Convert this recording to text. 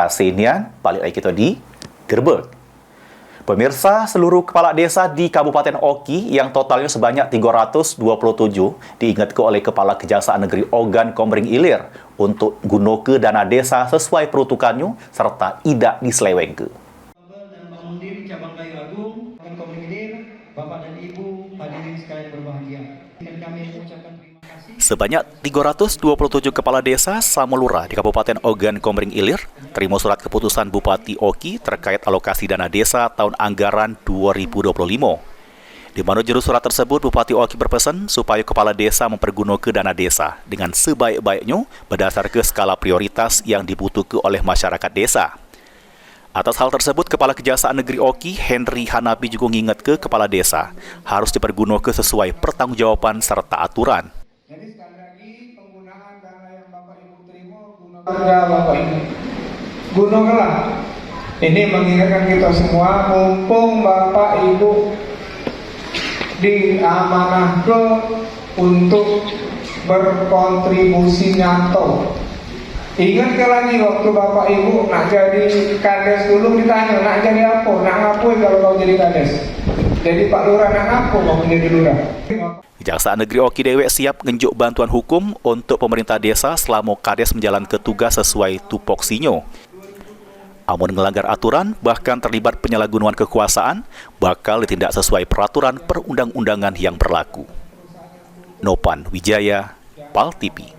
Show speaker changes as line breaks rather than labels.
kasih nian, balik lagi kita di Gerbek. Pemirsa, seluruh kepala desa di Kabupaten Oki yang totalnya sebanyak 327 diingatkan oleh Kepala Kejaksaan Negeri Ogan Komering Ilir untuk gunakan dana desa sesuai peruntukannya serta tidak diselewengkan.
Dan Bank Mandiri Cabang Kayu Agung, Ogan Komering Ilir, Bapak dan Ibu, hadirin sekalian berbahagia. Dan kami mengucapkan terima kasih.
Sebanyak 327 kepala desa sama lurah di Kabupaten Ogan Komering Ilir terima surat keputusan Bupati Oki terkait alokasi dana desa tahun anggaran 2025. Di mana juru surat tersebut, Bupati Oki berpesan supaya kepala desa mempergunakan dana desa dengan sebaik-baiknya berdasarkan skala prioritas yang dibutuhkan oleh masyarakat desa. Atas hal tersebut, Kepala Kejaksaan Negeri Oki, Henry Hanapi juga mengingat ke kepala desa harus dipergunakan sesuai pertanggungjawaban serta aturan.
Jadi sekali lagi penggunaan dana yang Bapak Ibu terima gunakan Bapak Ibu. Gunakanlah. Ini mengingatkan kita semua, mumpung Bapak Ibu diamanahkan untuk berkontribusi nyata. Ingat lagi waktu Bapak Ibu nak jadi kades dulu ditanya nak jadi apa, nak ngapain kalau kau jadi kades. Jadi Pak Lurah nak apa mau menjadi lurah.
Kejaksaan Negeri Oki Dewek siap ngenjuk bantuan hukum untuk pemerintah desa selama kades menjalankan tugas sesuai tupoksinya. Amun melanggar aturan, bahkan terlibat penyalahgunaan kekuasaan, bakal ditindak sesuai peraturan perundang-undangan yang berlaku. Nopan Wijaya, PAL TV.